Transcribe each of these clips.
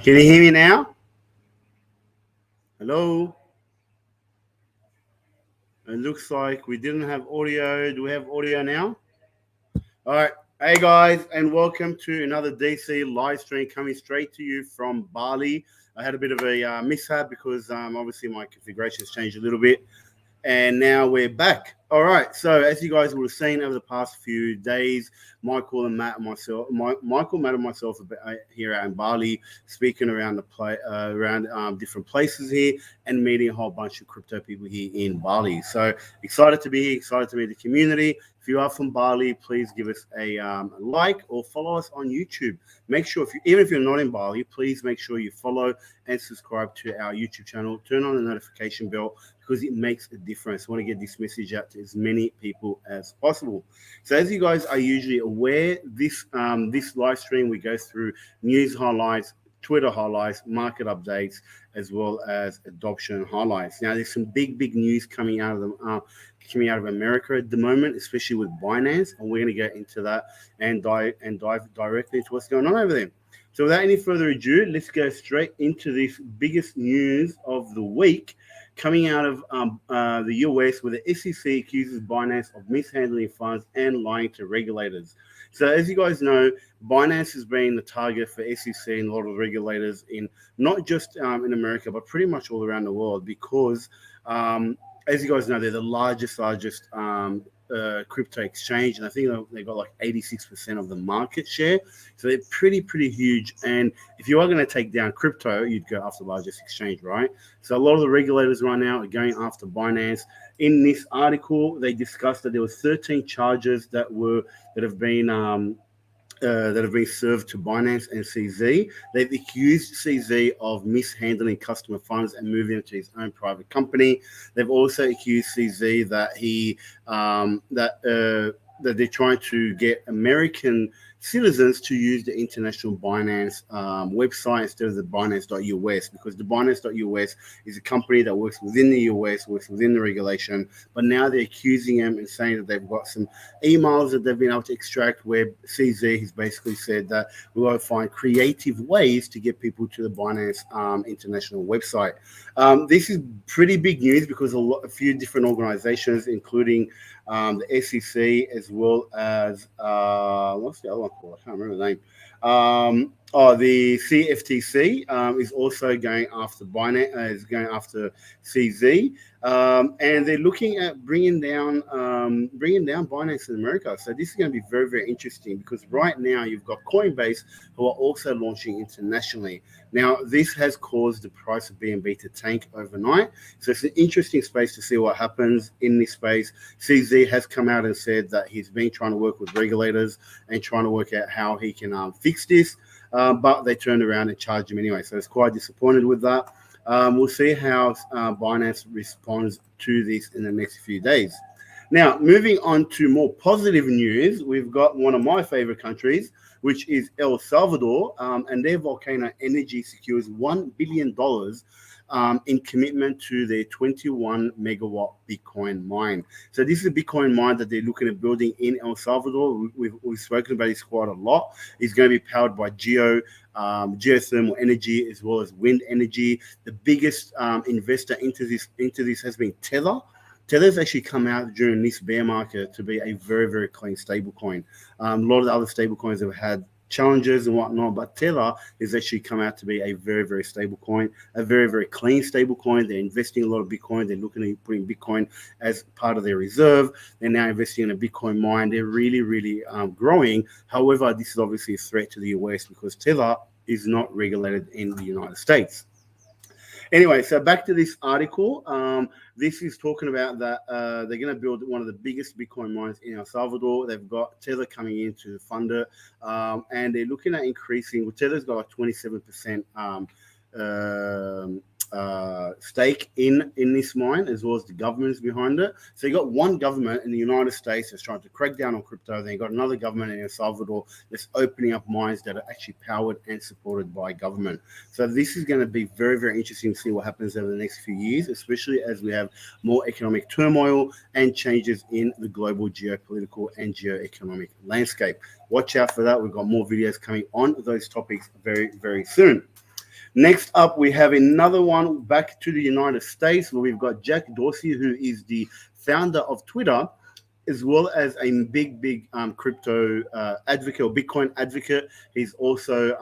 Can you hear me now? Hello? It looks like we didn't have audio. Do we have audio now? All right. Hey, guys, and welcome to another DC live stream coming straight to you from Bali. I had a bit of a mishap because obviously my configuration has changed a little bit. And now we're back. All right. So as you guys would have seen over the past few days, Michael, Matt, and myself here out in Bali, speaking around different places here and meeting a whole bunch of crypto people here in Bali. So excited to be here, excited to meet the community. If you are from Bali, please give us a like or follow us on YouTube. Make sure, even if you're not in Bali, please make sure you follow and subscribe to our YouTube channel. Turn on the notification bell because it makes a difference. I want to get this message out to as many people as possible. So as you guys are usually aware, this live stream, we go through news highlights, Twitter highlights, market updates, as well as adoption highlights. Now, there's some big news coming out of America at the moment, especially with Binance, and we're going to get into that and dive directly into what's going on over there. So without any further ado, let's go straight into this biggest news of the week coming out of the US, where the S.E.C accuses Binance of mishandling funds and lying to regulators. So as you guys know, Binance has been the target for S.E.C and a lot of regulators in not just in America, but pretty much all around the world because, as you guys know, they're the largest crypto exchange, and I think they got like 86% of the market share. So they're pretty huge. And if you are going to take down crypto, you'd go after the largest exchange, right? So a lot of the regulators right now are going after Binance. In this article, they discussed that there were 13 charges that have been served to Binance and CZ. They've accused CZ of mishandling customer funds and moving it to his own private company. They've also accused CZ that they're trying to get American citizens to use the international Binance website instead of the Binance.us, because the Binance.us is a company that works within the US, works within the regulation, but now they're accusing them and saying that they've got some emails that they've been able to extract where CZ has basically said that we want to find creative ways to get people to the Binance international website. This is pretty big news because a few different organizations, including the S.E.C, as well as what's the other one called? I can't remember the name. The CFTC is also going after Binance, is going after CZ, and they're looking at bringing down Binance in America. So this is going to be very interesting because right now you've got Coinbase, who are also launching internationally. Now this has caused the price of BNB to tank overnight. So it's an interesting space to see what happens in this space. CZ has come out and said that he's been trying to work with regulators and trying to work out how he can fix this. But they turned around and charged him anyway. So it's quite disappointed with that. We'll see how Binance responds to this in the next few days. Now, moving on to more positive news, we've got one of my favorite countries, which is El Salvador, and their volcano energy secures $1 billion in commitment to their 21 megawatt Bitcoin mine. So this is a Bitcoin mine that they're looking at building in El Salvador. We've spoken about this quite a lot. It's going to be powered by geothermal energy as well as wind energy. The biggest investor into this has been Tether. Tether's actually come out during this bear market to be a very clean stablecoin. A lot of the other stablecoins have had challenges and whatnot, but Tether has actually come out to be a very stable coin, a very clean stable coin. They're investing a lot of Bitcoin. They're looking at putting Bitcoin as part of their reserve. They're now investing in a Bitcoin mine. They're really growing. However, this is obviously a threat to the US because Tether is not regulated in the United States. Anyway, so back to this article. This is talking about that they're going to build one of the biggest Bitcoin mines in El Salvador. They've got Tether coming in to fund it, and they're looking at increasing. Well, Tether's got like 27% stake in this mine, as well as the government's behind it. So you got one government in the United States that's trying to crack down on crypto. Then you got another government in El Salvador that's opening up mines that are actually powered and supported by government. So this is going to be very interesting to see what happens over the next few years, especially as we have more economic turmoil and changes in the global geopolitical and geoeconomic landscape. Watch out for that. We've got more videos coming on those topics very soon. Next up, we have another one back to the United States where we've got Jack Dorsey, who is the founder of Twitter, as well as a big crypto advocate or Bitcoin advocate. He's also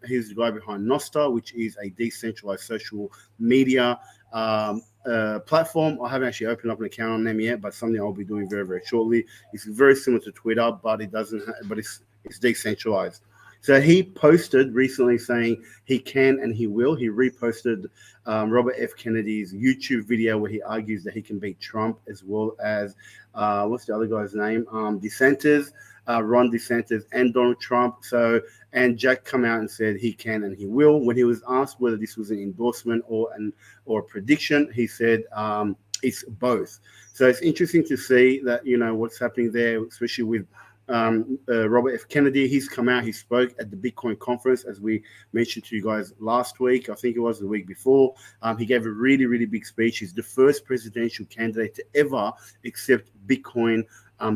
he's the guy behind Nostr, which is a decentralized social media platform. I haven't actually opened up an account on them yet, but something I'll be doing very shortly. It's very similar to Twitter, but it doesn't. But it's decentralized. So he posted recently saying he can and he will. He reposted Robert F. Kennedy's YouTube video where he argues that he can beat Trump, as well as what's the other guy's name? DeSantis, Ron DeSantis, and Donald Trump. So, and Jack come out and said he can and he will. When he was asked whether this was an endorsement or a prediction, he said it's both. So it's interesting to see that, you know, what's happening there, especially with Robert F. Kennedy. He's come out, he spoke at the Bitcoin conference, as we mentioned to you guys last week. I think it was the week before. He gave a really big speech. He's the first presidential candidate to ever accept Bitcoin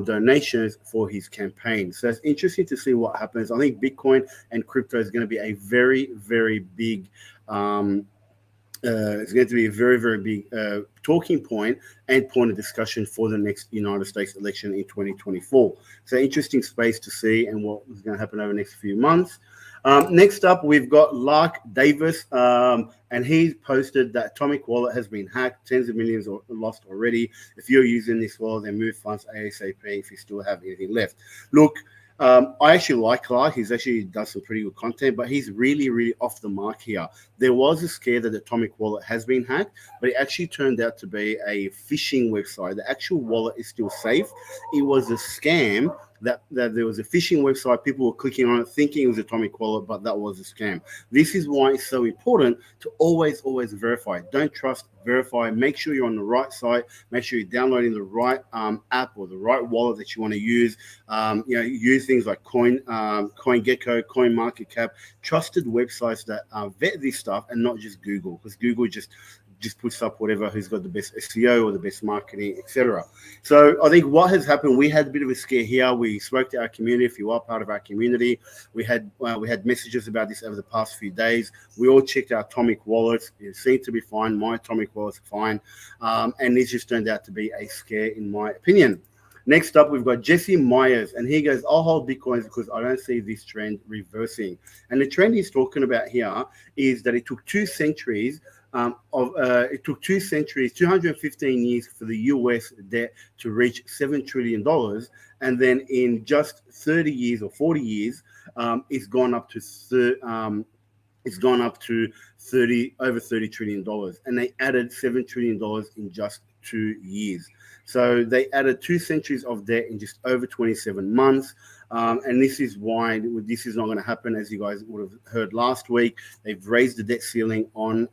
donations for his campaign. So it's interesting to see what happens. I think Bitcoin and crypto is going to be a very big it's going to be a very big talking point and point of discussion for the next United States election in 2024. So interesting space to see and what is going to happen over the next few months. Next up, we've got Lark Davis, and he posted that Atomic Wallet has been hacked. Tens of millions are lost already. If you're using this wallet, then move funds ASAP if you still have anything left. Look, I actually like Clark. He's actually does some pretty good content, but he's really off the mark here. There was a scare that the Atomic Wallet has been hacked, but it actually turned out to be a phishing website. The actual wallet is still safe. It was a scam that there was a phishing website. People were clicking on it thinking it was Atomic Wallet, but that was a scam. This is why it's so important to always verify. Don't trust, verify. Make sure you're on the right site. Make sure you're downloading the right app or the right wallet that you want to use. Use things like CoinGecko, CoinMarketCap, trusted websites that vet this stuff, and not just Google, because Google just puts up whatever who's got the best SEO or the best marketing, etc. So I think what has happened, we had a bit of a scare here. We spoke to our community. If you are part of our community, we had messages about this over the past few days. We all checked our Atomic wallets. It seemed to be fine. My Atomic wallets are fine, and this just turned out to be a scare, in my opinion. Next up, we've got Jesse Myers, and he goes, I'll hold Bitcoins because I don't see this trend reversing. And the trend he's talking about here is that it took 2 centuries 215 years for the US debt to reach $7 trillion. And then in just 30 years or 40 years, it's gone up to over $30 trillion. And they added $7 trillion in just 2 years. So they added 2 centuries of debt in just over 27 months. And this is why this is not going to happen, as you guys would have heard last week. They've raised the debt ceiling on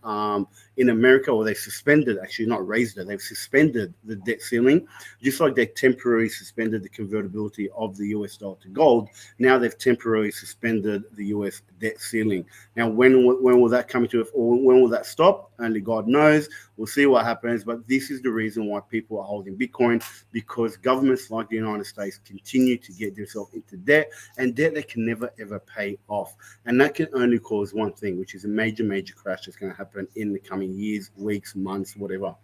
in America, or they suspended, actually not raised it, they've suspended the debt ceiling, just like they temporarily suspended the convertibility of the US dollar to gold. Now they've temporarily suspended the US debt ceiling. Now, when will that come into effect, or when will that stop? Only God knows. We'll see what happens. But this is the reason why people are holding Bitcoin, because governments like the United States continue to get themselves into debt, and debt they can never ever pay off. And that can only cause one thing, which is a major crash that's going to happen in the coming years, weeks, months, whatever.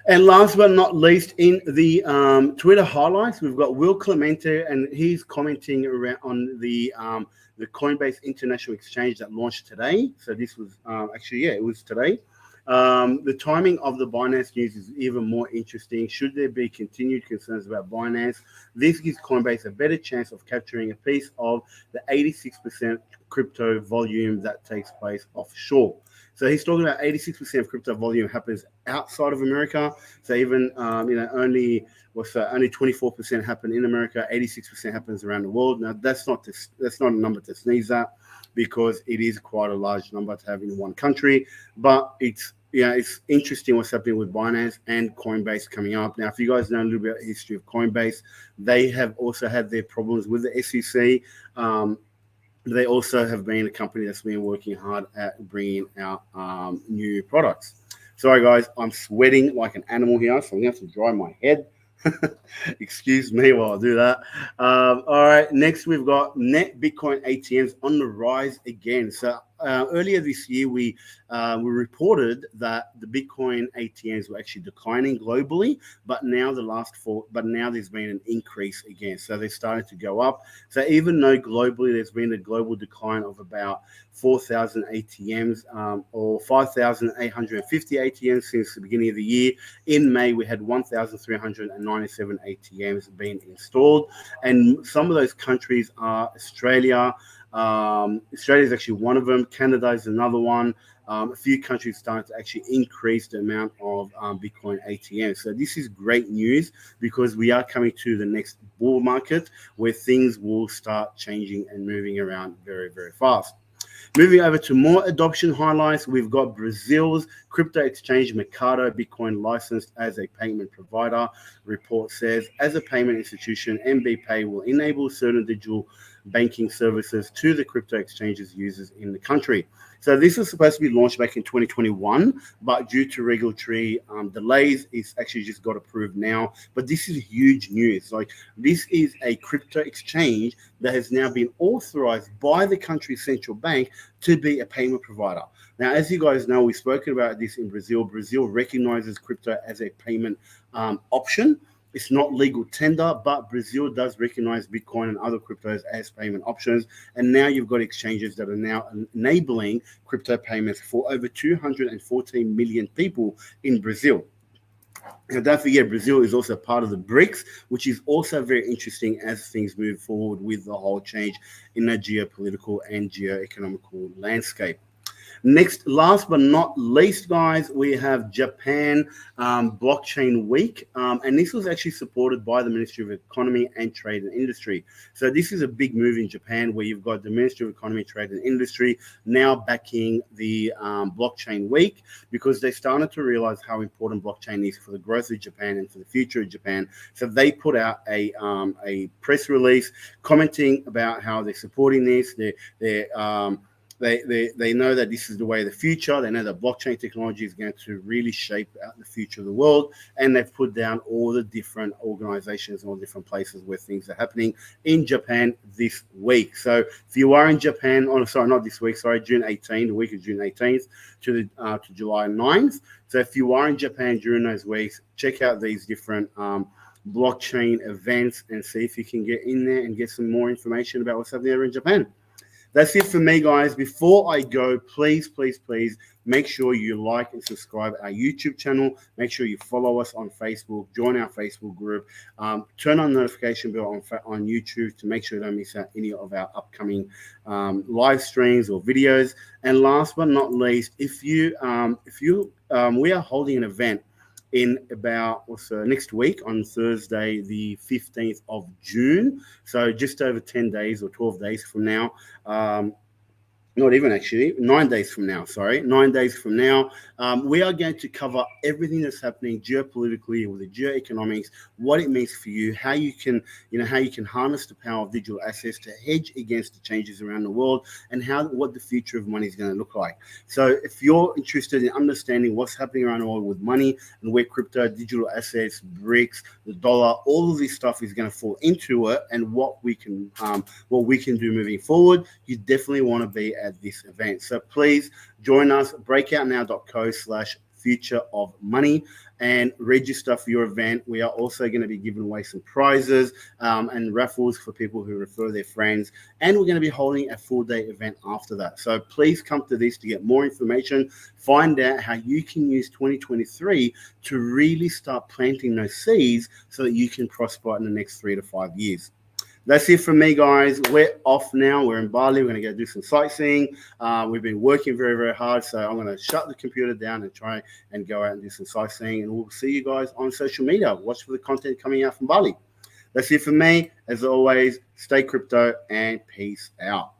And last but not least, in the Twitter highlights, we've got Will Clemente, and he's commenting around on the Coinbase International Exchange that launched today. So this was it was today. The timing of the Binance news is even more interesting. Should there be continued concerns about Binance, this gives Coinbase a better chance of capturing a piece of the 86% crypto volume that takes place offshore. So he's talking about 86% of crypto volume happens outside of America. So even only 24% happen in America, 86% happens around the world. Now that's not a number to sneeze at, because it is quite a large number to have in one country. But it's interesting what's happening with Binance and Coinbase coming up. Now, if you guys know a little bit about the history of Coinbase, they have also had their problems with the S.E.C. They also have been a company that's been working hard at bringing out new products. Sorry, guys, I'm sweating like an animal here, so I'm going to have to dry my head. Excuse me while I do that. All right, next we've got net Bitcoin ATMs on the rise again. So earlier this year, we reported that the Bitcoin ATMs were actually declining globally, but now there's been an increase again. So they started to go up. So even though globally there's been a global decline of about 4,000 ATMs or 5,850 ATMs since the beginning of the year, in May we had 1,397 ATMs being installed, and some of those countries are Australia. Australia is actually one of them. Canada is another one. A few countries starting to actually increase the amount of Bitcoin ATMs. So this is great news because we are coming to the next bull market where things will start changing and moving around very, very fast. Moving over to more adoption highlights, we've got Brazil's crypto exchange Mercado Bitcoin licensed as a payment provider. Report says, as a payment institution, MBPay will enable certain digital banking services to the crypto exchanges users in the country. So this was supposed to be launched back in 2021, but due to regulatory delays, it's actually just got approved now. But this is huge news. Like, this is a crypto exchange that has now been authorized by the country's central bank to be a payment provider. Now, as you guys know, we've spoken about this in Brazil. Brazil recognizes crypto as a payment option. It's not legal tender, but Brazil does recognize Bitcoin and other cryptos as payment options. And now you've got exchanges that are now enabling crypto payments for over 214 million people in Brazil. And don't forget, Brazil is also part of the BRICS, which is also very interesting as things move forward with the whole change in the geopolitical and geoeconomical landscape. Next, last but not least, guys, we have Japan Blockchain Week. And this was actually supported by the Ministry of Economy and Trade and Industry. So this is a big move in Japan where you've got the Ministry of Economy, Trade and Industry now backing the Blockchain Week because they started to realize how important blockchain is for the growth of Japan and for the future of Japan. So they put out a press release commenting about how they're supporting this. They know that this is the way of the future. They know that blockchain technology is going to really shape out the future of the world. And they've put down all the different organizations and all different places where things are happening in Japan this week. So if you are in Japan, not this week, June 18th, the week of June 18th to July 9th. So if you are in Japan during those weeks, check out these different blockchain events and see if you can get in there and get some more information about what's happening there in Japan. That's it for me, guys. Before I go, please make sure you like and subscribe our YouTube channel. Make sure you follow us on Facebook. Join our Facebook group. Turn on the notification bell on YouTube to make sure you don't miss out any of our upcoming live streams or videos. And last but not least, we are holding an event in about next week on Thursday, the 15th of June. So just over 10 days or 12 days from now. Not even actually, 9 days from now, 9 days from now, we are going to cover everything that's happening geopolitically with the geoeconomics, what it means for you, how you can harness the power of digital assets to hedge against the changes around the world, and what the future of money is going to look like. So if you're interested in understanding what's happening around the world with money and where crypto, digital assets, BRICS, the dollar, all of this stuff is going to fall into it, and what we can do moving forward, you definitely want to be at this event. So please join us, breakoutnow.co/future of money, and register for your event. We are also going to be giving away some prizes and raffles for people who refer their friends, and we're going to be holding a full-day event after that. So please come to this to get more information, find out how you can use 2023 to really start planting those seeds so that you can prosper in the next 3 to 5 years. That's it from me, guys. We're off now. We're in Bali. We're going to go do some sightseeing. We've been working very, very hard. So I'm going to shut the computer down and try and go out and do some sightseeing. And we'll see you guys on social media. Watch for the content coming out from Bali. That's it from me. As always, stay crypto and peace out.